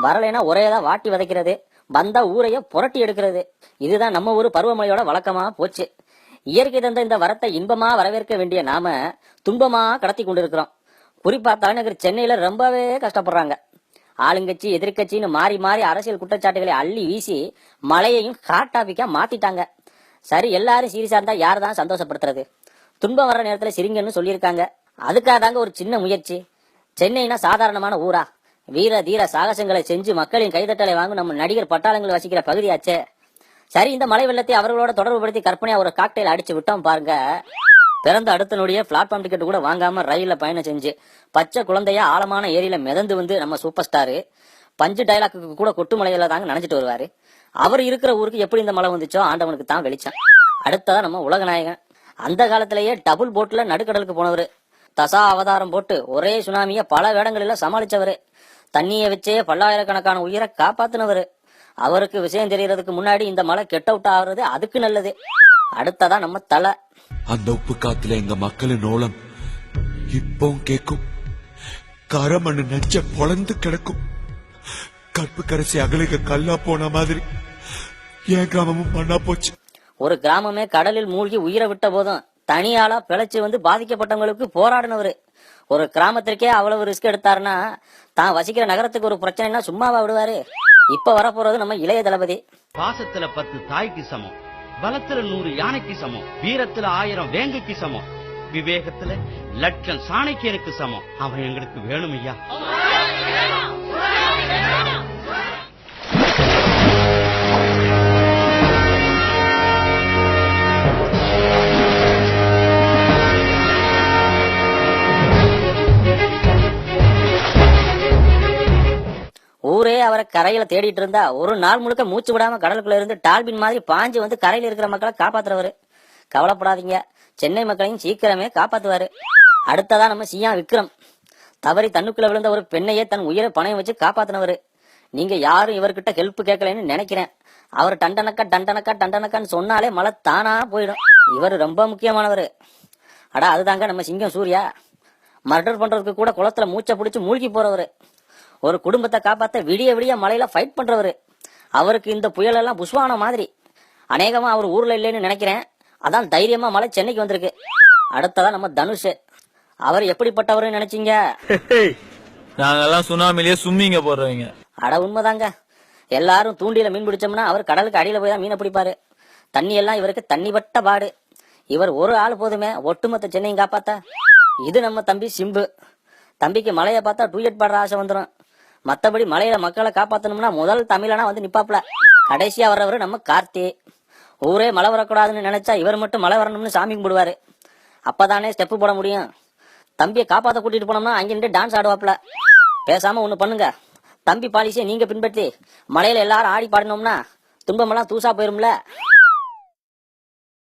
வரலைன்னா ஒரேதான் வாட்டி விதைக்கிறது, வந்தா ஊரைய புரட்டி எடுக்கிறது. இதுதான் நம்ம ஊர் பருவமழையோட வழக்கமா போச்சு. இயற்கை தந்த இந்த வரத்தை இன்பமா வரவேற்க வேண்டிய நாம துன்பமா கடத்தி கொண்டிருக்கிறோம். குறிப்பா தலைநகர் சென்னையில ரொம்பவே கஷ்டப்படுறாங்க. ஆளுங்கட்சி எதிர்கட்சின்னு மாறி மாறி அரசியல் குற்றச்சாட்டுகளை அள்ளி வீசி மழையையும் ஹாட் டாபிக்கா மாத்திட்டாங்க. சரி, எல்லாரும் சீரியஸா இருந்தா யார் தான் சந்தோஷப்படுத்துறது? துன்பம் வர்ற நேரத்துல சிரிங்கன்னு சொல்லியிருக்காங்க. அதுக்காக தாங்க ஒரு சின்ன முயற்சி. சென்னைனா சாதாரணமான ஊரா? வீர தீர சாகசங்களை செஞ்சு மக்களின் கைதட்டலை வாங்கும் நம்ம நடிகர் பட்டாளங்கள் வசிக்கிற பகுதியாச்சே. சரி, இந்த மழை வெள்ளத்தை அவர்களோட தொடர்பு படுத்தி கற்பனையா ஒரு காக்டெயில் அடிச்சு விட்டோம் பாருங்க. பிறந்த அடுத்த நொடிய பிளாட்ஃபார்ம் டிக்கெட் கூட வாங்காம ரயில்ல பயணம் செஞ்சு பச்சை குழந்தையா ஆழமான ஏரியில மிதந்து வந்து நம்ம சூப்பர் ஸ்டாரு பஞ்சு டைலாக்கு கூட கொட்டு மலையில தாங்க நினைச்சிட்டு வருவாரு. அவர் இருக்கிற ஊருக்கு எப்படி இந்த மழை வந்துச்சோ ஆண்டவனுக்கு தான் வெளிச்சம். அடுத்ததான் நம்ம உலகநாயகன். அந்த காலத்திலேயே டபுள் போட்ல நடுக்கடலுக்கு போனவரு, தசா அவதாரம் போட்டு ஒரே சுனாமிய பல வேடங்களில சமாளிச்சவரு, தண்ணியை வச்சே பல்லாயிரக்கணக்கான உயிரை காப்பாத்தினவரு. அவருக்கு விஷயம் தெரியறதுக்கு முன்னாடி இந்த மழை கெட் அவுட் ஆகுறது அதுக்கு நல்லது. அடுத்ததான் நம்ம தலை. அந்த உப்பு காத்துல எங்க மக்களின் ஓலம் இப்பவும் கேக்கும். கரமண்ணு நெஞ்ச பொழந்து கிடக்கும். கற்பு கரைசி அகலிக கல்லா போன மாதிரி என் கிராமமும் மண்ணா போச்சு. ஒரு கிராமமே கடலில் மூழ்கி உயிரை விட்ட போதும் தனியாளா பிழைச்சு வந்து பாதிக்கப்பட்டவங்களுக்கு போராடினவரு. ஒரு கிராமத்திற்கே அவ்வளவு ரிஸ்க் எடுத்தாருன்னா தான் வசிக்கிற நகரத்துக்கு ஒரு பிரச்சனைனா சும்மாவா விடுவாரு? இப்ப வரப்போறது நம்ம இளைய தளபதி. பாசத்துல 10 தாய்க்கு சமம், பலத்துல 100 யானைக்கு சமம், வீரத்துல 1000 வேங்கைக்கு சமம், விவேகத்துல 1,00,000 சாணைக்கியனுக்கு சமம். அவன் எங்களுக்கு வேணும் ஐயா. ஊரே அவரை கரையில தேடிட்டு இருந்தா ஒரு நாள் முழுக்க மூச்சு விடாம கடலுக்குள்ள இருந்து டால்பின் மாதிரி பாஞ்சு வந்து கரையில இருக்கிற மக்களை காப்பாத்துறவரு. கவலைப்படாதீங்க, சென்னை மக்களையும் சீக்கிரமே காப்பாத்துவாரு. அடுத்ததா நம்ம சியா விக்ரம். தவறி தண்ணுக்குள்ள விழுந்த ஒரு பெண்ணையே தன் உயிரை பணையம் வச்சு காப்பாத்தினவரு. நீங்க யாரும் இவர்கிட்ட ஹெல்ப் கேட்கலன்னு நினைக்கிறேன். அவர் டண்டனக்கான்னு சொன்னாலே மழை தானா போயிடும். இவர் ரொம்ப முக்கியமானவரு. அடா அதுதாங்க நம்ம சிங்கம் சூர்யா. மர்டர் பண்றதுக்கு கூட குளத்துல மூச்சை பிடிச்சு மூழ்கி போறவரு. ஒரு குடும்பத்தை காப்பாத்த விடிய விடிய மலையில ஃபைட் பண்றவரு. அவருக்கு இந்த புயல் எல்லாம் புஷ்வான மாதிரி. அநேகமா அவர் ஊர்ல இல்லைன்னு நினைக்கிறேன். அதான் தைரியமா மழை சென்னைக்கு வந்திருக்கு. அடுத்ததான் நம்ம தனுஷ். அவர் எப்படிப்பட்டவர்னு நினைச்சீங்க? நாங்கெல்லாம் சுனாமிலேயே சும்மிங்க போடுறவங்க. அட உண்மைதாங்க. எல்லாரும் தூண்டில மீன் பிடிச்சோம்னா அவர் கடலுக்கு அடியில போய் தான் மீனை பிடிப்பாரு. தண்ணி எல்லாம் இவருக்கு தண்ணிப்பட்ட பாடு. இவர் ஒரு ஆள் போதுமே ஒட்டுமொத்த சென்னையும் காப்பாத்த. இது நம்ம தம்பி சிம்பு. தம்பிக்கு மலையை பார்த்தா டூயட் பாடுற ஆசை வந்துடும். மத்தபடி மலையில மக்களை காப்பாத்தணும்னா முதல் தமிழனா வந்து நிப்பாப்ல. கடைசியா வர்றவரு நம்ம கார்த்தி. ஊரே மழை வரக்கூடாதுன்னு நினைச்சா இவர் மட்டும் மழை வரணும்னு சாமி கும்பிடுவாரு. அப்பதானே ஸ்டெப்பு போட முடியும். தம்பியை காப்பாத்த கூட்டிட்டு போனோம்னா அங்க நின்று டான்ஸ் ஆடுவாப்ல. பேசாம ஒண்ணு பண்ணுங்க, தம்பி பாலிசியை நீங்க பின்பற்றி மலையில எல்லாரும் ஆடி பாடினோம்னா துன்பமெல்லாம் தூசா போயிரும்ல.